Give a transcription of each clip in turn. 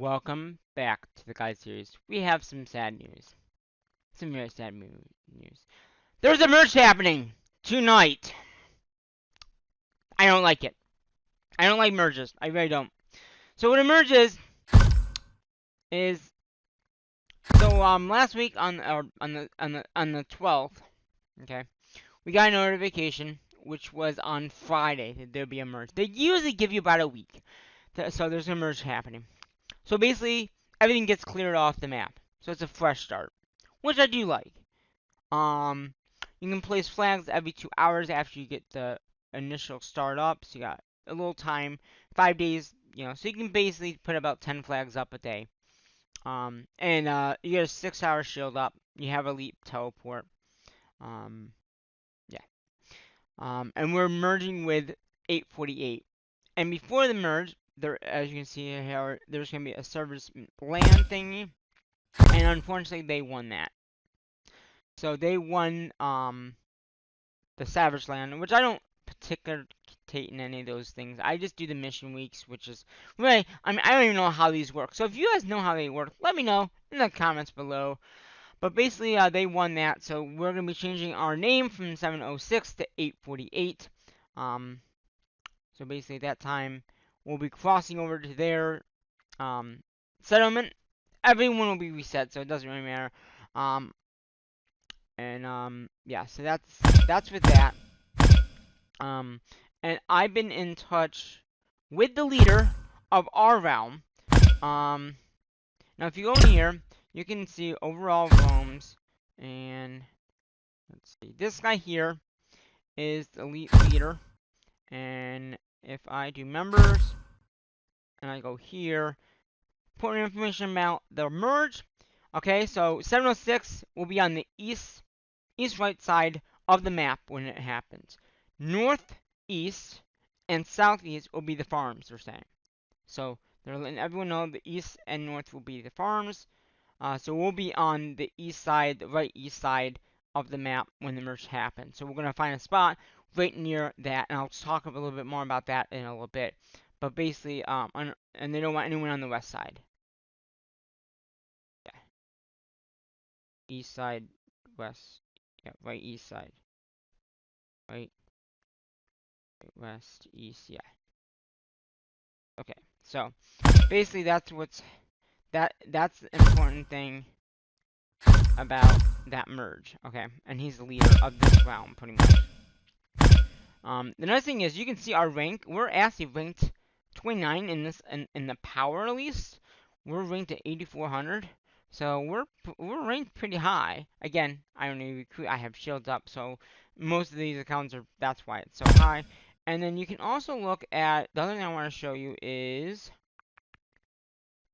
Welcome back to the Guide series. We have some sad news. Some very sad news. There's a merge happening tonight. I don't like it. I don't like merges. I really don't. So what a merge is last week on the 12th, okay, we got a notification which was on Friday that there'd be a merge. They usually give you about a week. So there's a merge happening. So basically everything gets cleared off the map. So it's a fresh start, which I do like. Um, you can place flags every 2 hours after you get the initial start up. So you got a little time, 5 days, so you can basically put about 10 flags up a day. And you get a 6 hour shield up. You have elite teleport. Um, yeah. And we're merging with 848. And before the merge, as you can see here, there's gonna be a service land thingy, and unfortunately, they won that. So they won the Savage Land, which I don't particularly in any of those things. I just do the mission weeks, which is really, I don't even know how these work. So if you guys know how they work, let me know in the comments below. But basically, they won that, so we're gonna be changing our name from 706 to 848. So basically, at that time, we'll be crossing over to their settlement. Everyone will be reset, so it doesn't really matter. Um, yeah, so that's with that. Um, and I've been in touch with the leader of our realm. Um, Now if you go in here, you can see overall realms, and let's see, this guy here is the elite leader. And if I do members, and I go here, important information about the merge. Okay, so 706 will be on the east right side of the map when it happens. Northeast and southeast will be the farms, they're saying. So they're letting everyone know the east and north will be the farms. So we'll be on the east side, the right east side of the map when the merge happens. So we're going to find a spot right near that, and I'll talk a little bit more about that in a little bit. But basically, and they don't want anyone on the west side. Yeah. East side, west. Yeah, right east side. Right, west, east, yeah. Okay, so basically that's the important thing about that merge, okay? And he's the leader of this realm, pretty much. The nice thing is you can see our rank. We're actually ranked 29 in this in the power at least. We're ranked at 8,400, so we're ranked pretty high. Again, I don't need recruit. I have shields up, so most of these accounts are. That's why it's so high. And then you can also look at the other thing I want to show you is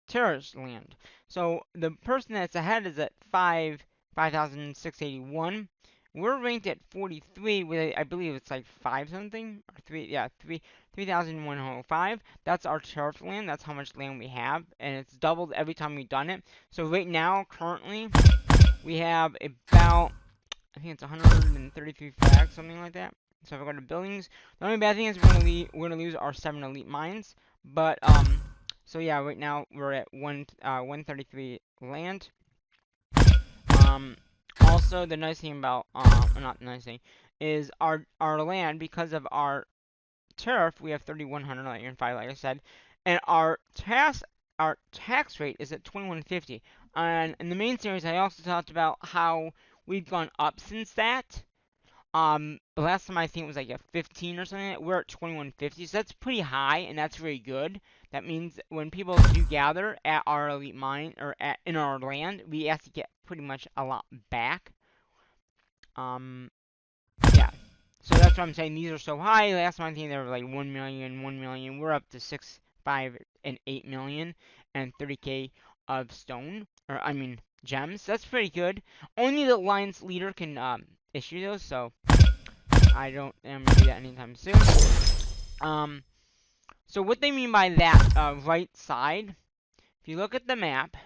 terrorist land. So the person that's ahead is at 5,681. We're ranked at 43 with, I believe it's like 5 something, or 3, yeah, 3,105. That's our tariff land, that's how much land we have, and it's doubled every time we've done it. So right now, currently, we have about, I think it's 133 flags, something like that. So if I go to buildings, the only bad thing is we're gonna lose our 7 elite mines, but, so yeah, right now we're at 133 land. Um, Also, the nice thing about, not the nice thing, is our land, because of our tariff, we have 3,100 light year and 5, like I said, and our tax rate is at 2150. And in the main series, I also talked about how we've gone up since that. The last time I think it was like a 15 or something. We're at 2150, so that's pretty high, and that's very good. That means when people do gather at our elite mine or in our land, we actually get pretty much a lot back. Um, yeah. So that's what I'm saying. These are so high. Last time I think they were like 1 million, 1 million. We're up to 6, 5, and 8 million, and 30k of stone, or I mean gems. That's pretty good. Only the alliance leader can issue those, so I don't am gonna do that anytime soon. So what they mean by that right side, if you look at the map,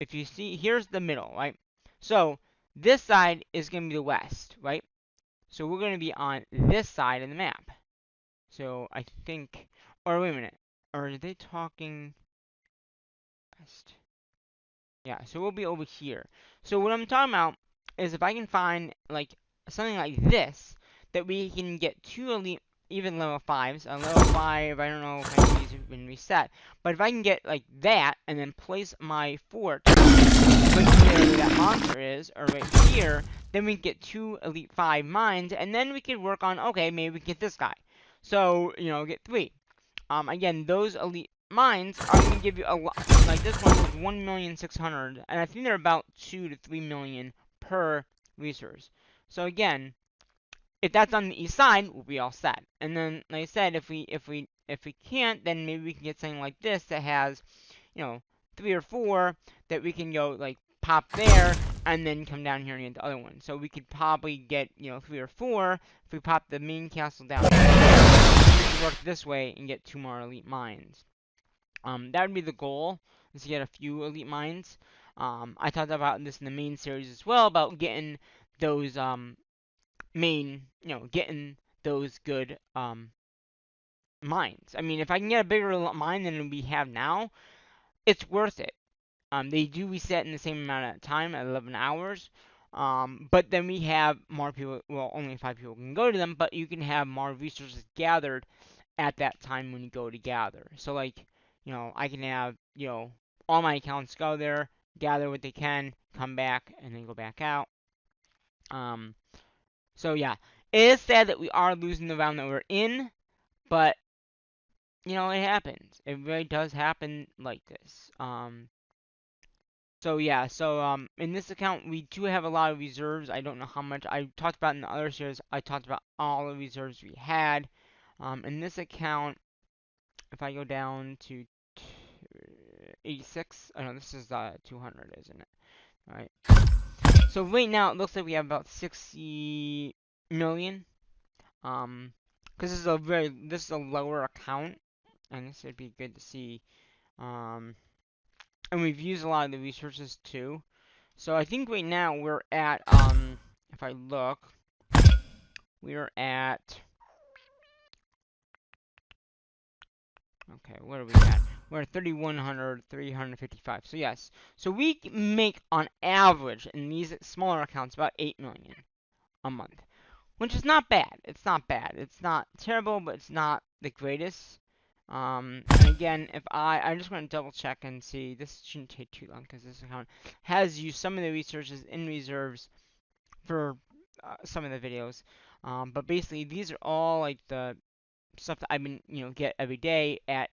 if you see, here's the middle, right? So this side is gonna be the west, right? So we're gonna be on this side of the map. So I think, or wait a minute, or are they talking? quest. Yeah, so we'll be over here. So what I'm talking about is if I can find like something like this that we can get two elite, even level fives. A level five, I don't know if any of these have been reset, but if I can get like that and then place my fort right there where that monster is, or right here, then we get two elite five mines, and then we can work on, okay, maybe we can get this guy. So get three. Again, those elite mines are going to give you a lot. Like this one is 1,600,000, and I think they're about 2 to 3 million per resource. So again, if that's on the east side, we'll be all set. And then, like I said, if we can't, then maybe we can get something like this that has, 3 or 4 that we can go like pop there and then come down here and get the other one. So we could probably get 3 or 4 if we pop the main castle down there. We could work this way and get 2 more elite mines. That would be the goal, is to get a few elite mines. I talked about this in the main series as well, about getting those getting those good mines. I mean, if I can get a bigger mine than we have now, it's worth it. They do reset in the same amount of time at 11 hours. But then we have more people. Well, only 5 people can go to them, but you can have more resources gathered at that time when you go to gather. So like, I can have, all my accounts go there, gather what they can, come back, and then go back out. Um, so yeah, it is sad that we are losing the round that we're in, but it happens. It really does happen like this. So yeah, in this account we do have a lot of reserves. I don't know how much. I talked about in the other series. I talked about all the reserves we had. In this account, if I go down to 86, I know this is 200, isn't it? All right. So right now it looks like we have about 60 million. Because this is a lower account, and this would be good to see. And we've used a lot of the resources too. So I think right now we're at if I look, we're at, okay, what are we at? We're at 3,100, 355. So yes, so we make on average in these smaller accounts about 8 million a month, which is not bad. It's not bad. It's not terrible, but it's not the greatest. And again, if I'm just going to double check and see. This shouldn't take too long because this account has used some of the resources in reserves for some of the videos. But basically, these are all like the stuff that I've been, get every day at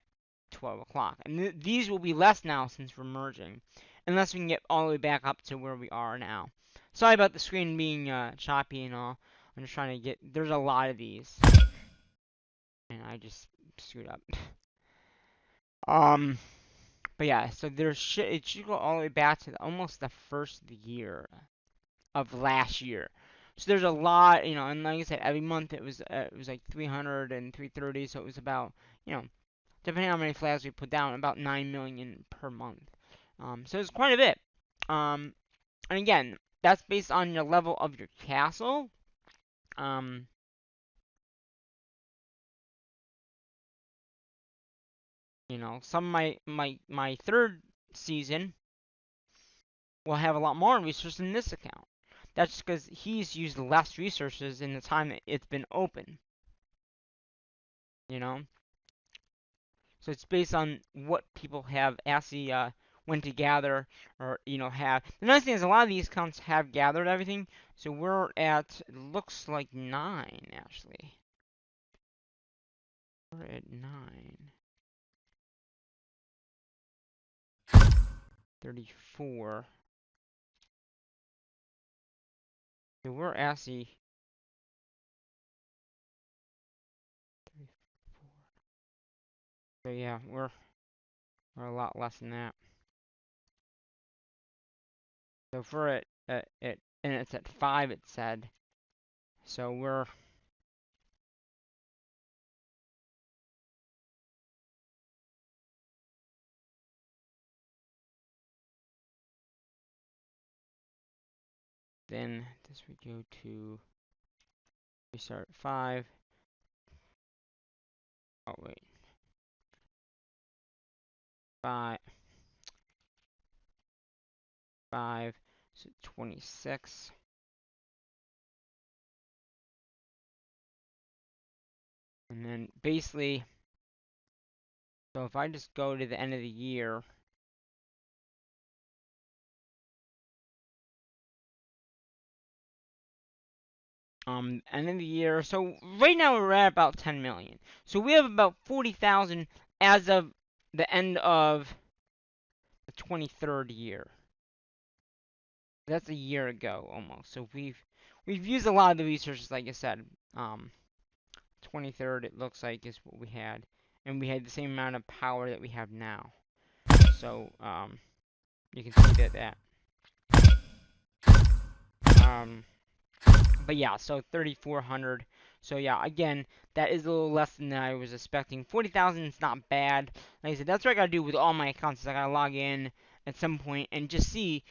12 o'clock. And these will be less now since we're merging, unless we can get all the way back up to where we are now. Sorry about the screen being choppy and all. I'm just trying to get. There's a lot of these, and I just screwed up. um, but yeah, so it should go all the way back to almost the first year of last year. So there's a lot, and like I said, every month it was like 300 and 330, so it was about, depending on how many flags we put down, about 9 million per month. So it's quite a bit. And again, that's based on your level of your castle. Um, some of my third season will have a lot more resources than this account. That's because he's used less resources in the time that it's been open. You know? So it's based on what people have actually went to gather or have. The nice thing is a lot of these accounts have gathered everything. So we're at, it looks like 9 actually. We're at 9. 34. So we're actually 34. So yeah, we're a lot less than that. So if we're at and it's at 5, it said. So we're then this we go to, we start at 5. Oh wait, 5. 5, so 26. And then basically, so if I just go to the end of the year, end of the year, so right now we're at about 10 million. So we have about 40,000 as of the end of the 23rd year. That's a year ago almost. So we've used a lot of the resources, like I said. 23rd it looks like is what we had, and we had the same amount of power that we have now. So you can see that. Um, but yeah, so 3,400. So yeah, again, that is a little less than I was expecting. 40,000 is not bad. Like I said, that's what I gotta do with all my accounts. Is I gotta log in at some point and just see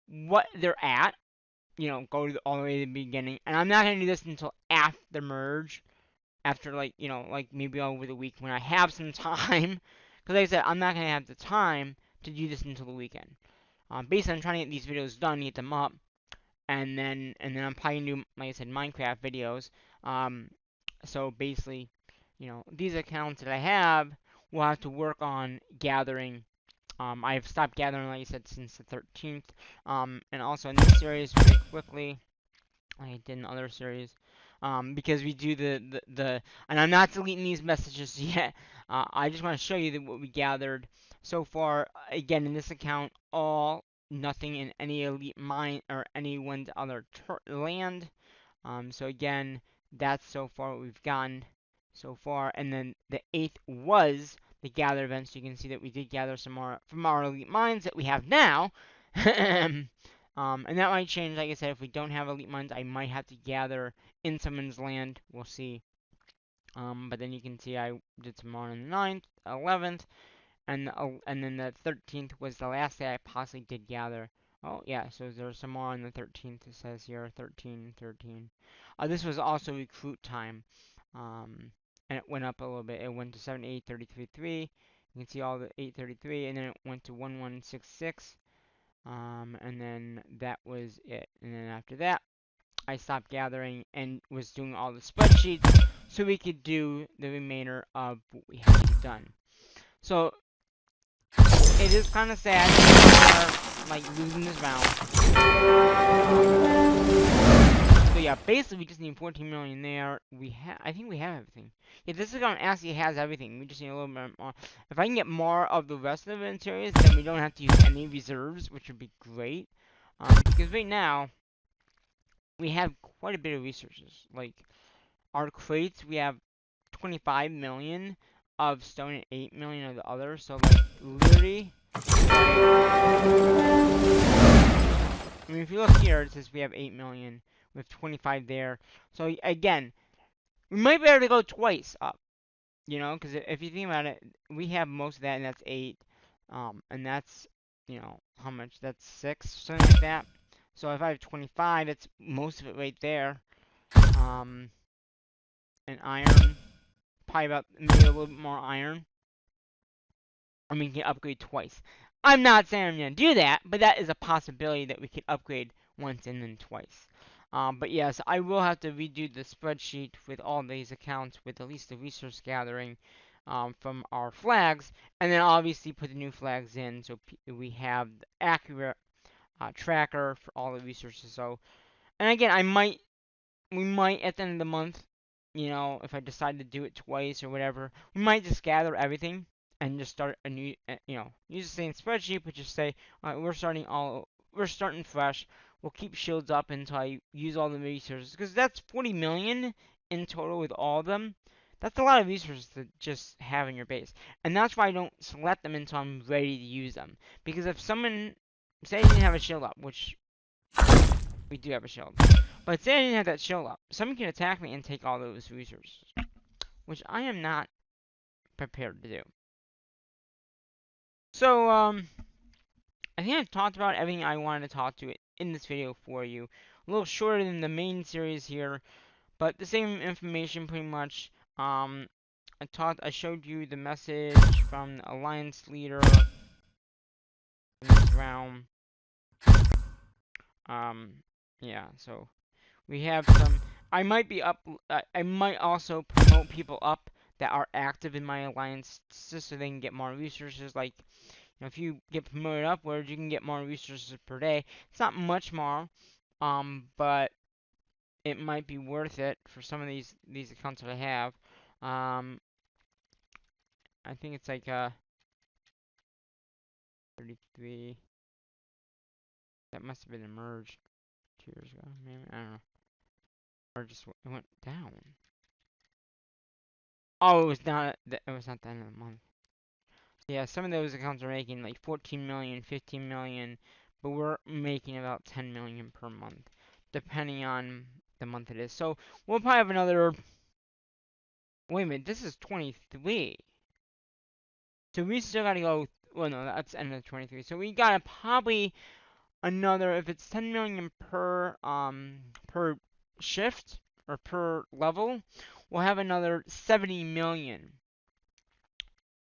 what they're at. Go to all the way to the beginning. And I'm not gonna do this until after the merge, after like maybe over the week when I have some time. Because like I said, I'm not gonna have the time to do this until the weekend. Basically, I'm trying to get these videos done, get them up, and then I'm probably gonna do, like I said, Minecraft videos. Um, so basically, these accounts that I have will have to work on gathering. I've stopped gathering, like I said, since the 13th. And also in this series, very quickly, like I did in other series, because we do and I'm not deleting these messages yet. I just want to show you what we gathered so far. Again, in this account, nothing in any elite mine or anyone's other land. So again, that's so far what we've gotten so far. And then the 8th was the gather event, so you can see that we did gather some more from our elite mines that we have now. And that might change, like I said, if we don't have elite mines, I might have to gather in someone's land. We'll see. But then you can see I did some more on the 9th, 11th, and then the 13th was the last day I possibly did gather. Oh, yeah, so there's some more on the 13th. It says here 13, 13. This was also recruit time. And it went up a little bit. It went to 7833.3. You can see all the 833, and then it went to 1166. And then that was it. And then after that, I stopped gathering and was doing all the spreadsheets so we could do the remainder of what we had done. So it is kind of sad that we are like losing this round. So yeah, basically we just need 14 million there. I think we have everything. Yeah, this account actually has everything. We just need a little bit more. If I can get more of the rest of the interiors, then we don't have to use any reserves, which would be great. Because right now we have quite a bit of resources. Like our crates, we have 25 million of stone and 8 million of the other. So like literally, I mean, if you look here, it says we have 8 million with 25 there. So again, we might be able to go twice up. Because if you think about it, we have most of that, and that's 8. And that's, how much? That's 6, something like that. So if I have 25, it's most of it right there. And iron, probably about maybe a little bit more iron. I mean, we can upgrade twice. I'm not saying I'm going to do that, but that is a possibility that we could upgrade once and then twice. But yes, I will have to redo the spreadsheet with all these accounts with at least the resource gathering from our flags, and then obviously put the new flags in so we have the accurate tracker for all the resources. So, and again, we might at the end of the month, if I decide to do it twice or whatever, we might just gather everything and just start a new, use the same spreadsheet, but just say, all right, we're starting fresh. We'll keep shields up until I use all the resources, because that's 40 million in total with all of them. That's a lot of resources to just have in your base, and that's why I don't select them until I'm ready to use them. Because if someone, say, you didn't have a shield up, which we do have a shield, but say I didn't have that shield up, someone can attack me and take all those resources, which I am not prepared to do. So, I think I've talked about everything I wanted to talk to in this video for you. A little shorter than the main series here, but the same information pretty much. I showed you the message from the Alliance leader in this round. Yeah, so we have some. I might be up. I might also promote people up that are active in my alliance just so they can get more resources. Like, if you get promoted upwards, you can get more resources per day. It's not much more, but it might be worth it for some of these accounts that I have. Um, I think it's like 33. That must have been a merge 2 years ago, maybe. I don't know. Or just it went down. Oh, it was not. It was not the end of the month. Yeah, some of those accounts are making like 14 million, 15 million, but we're making about 10 million per month, depending on the month it is. So we'll probably have another. Wait a minute, this is 23. So we still gotta go. Well, no, that's end of 23. So we gotta probably another. If it's 10 million per shift or per level, we'll have another 70 million.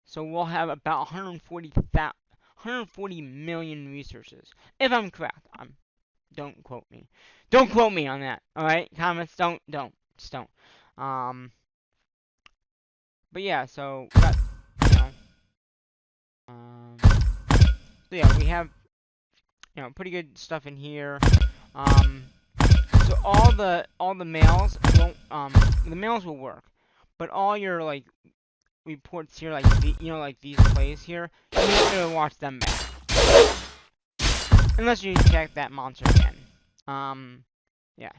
So we'll have about 140 million resources. If I'm correct. Don't quote me. Don't quote me on that. Alright? Comments, just don't. Um but yeah, so got you know so yeah, we have pretty good stuff in here. Um so all the mails won't the mails will work. But all your like reports here, like like these plays here, you won't be able to watch them back. Unless you check that monster again. Yeah.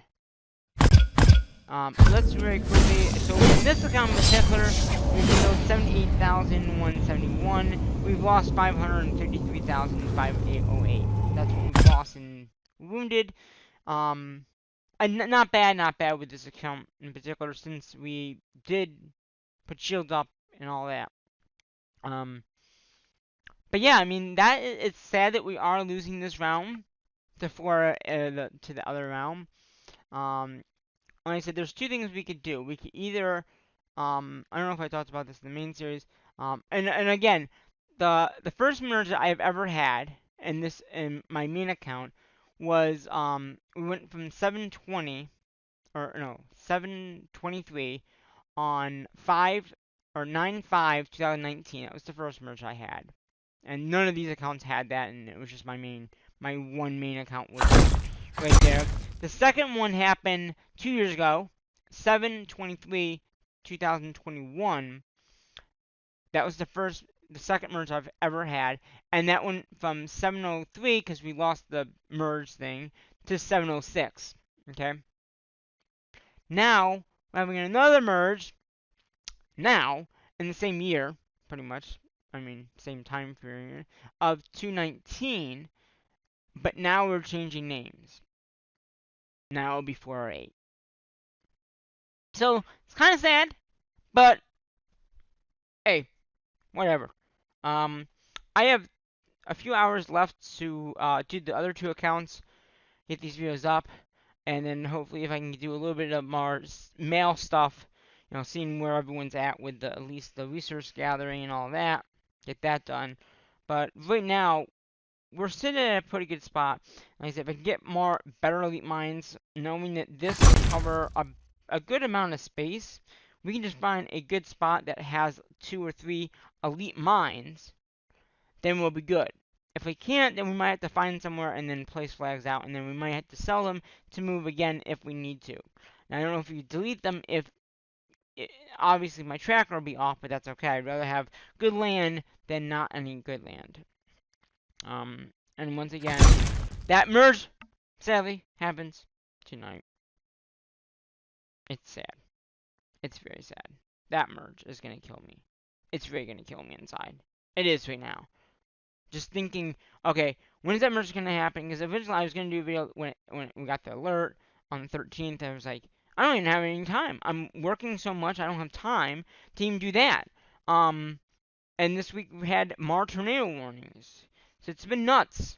Let's very quickly. So in this account in particular, we've killed 78,171. We've lost 553,5808. That's what we've lost in wounded. And not bad with this account in particular, since we did put shields up and all that. But yeah, I mean it's sad that we are losing this round to the other round. Um, like I said, there's two things we could do. We could either, I don't know if I talked about this in the main series, and again, the first merge that I've ever had in my main account was we went from 720 or no 723 on 9/5/2019. That was the first merge I had, and none of these accounts had that, and it was just my one main account was right there. The second one happened 2 years ago, 7/23/2021. That was the second merge I've ever had, and that went from 703 because we lost the merge thing to 706. Okay. Now we're having another merge now in the same year, pretty much. I mean, same time period of 219, but now we're changing names. Now it'll be 408. So it's kind of sad, but hey, whatever. Um, I have a few hours left to do the other two accounts, get these videos up, and then hopefully if I can do a little bit of more mail stuff, seeing where everyone's at with at least the resource gathering and all that, get that done. But right now, we're sitting at a pretty good spot. Like I said, if I can get more better elite mines, knowing that this will cover a good amount of space, we can just find a good spot that has 2 or 3 elite mines, then we'll be good. If we can't, then we might have to find somewhere and then place flags out, and then we might have to sell them to move again if we need to. Now, I don't know if you delete them, obviously my tracker will be off, but that's okay. I'd rather have good land than not any good land. And once again, that merge, sadly, happens tonight. It's sad. It's very sad. That merge is gonna kill me. It's really gonna kill me inside. It is right now. Just thinking, okay, when is that merge gonna happen? Because originally I was gonna do a video when we got the alert on the 13th. I was like, I don't even have any time. I'm working so much, I don't have time to even do that. And this week we had more tornado warnings, so it's been nuts.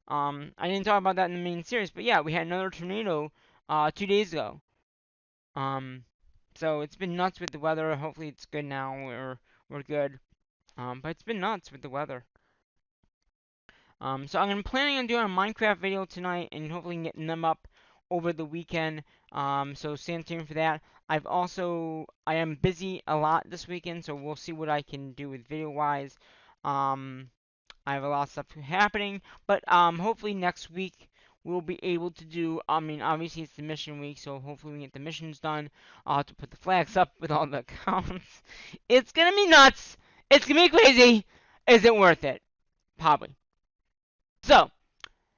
I didn't talk about that in the main series, but yeah, we had another tornado 2 days ago. So it's been nuts with the weather. Hopefully it's good now. We're good. But it's been nuts with the weather. So I'm planning on doing a Minecraft video tonight and hopefully getting them up over the weekend. So stay tuned for that. I am busy a lot this weekend, so we'll see what I can do with video wise. I have a lot of stuff happening, but hopefully next week we'll be able to do. I mean, obviously it's the mission week, so hopefully we get the missions done. I'll have to put the flags up with all the accounts. It's gonna be nuts. It's gonna be crazy. Is it worth it? Probably. So,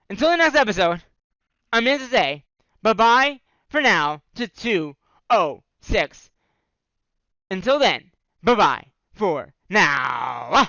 until the next episode, I'm going to say bye-bye for now to 206. Until then, bye-bye for now.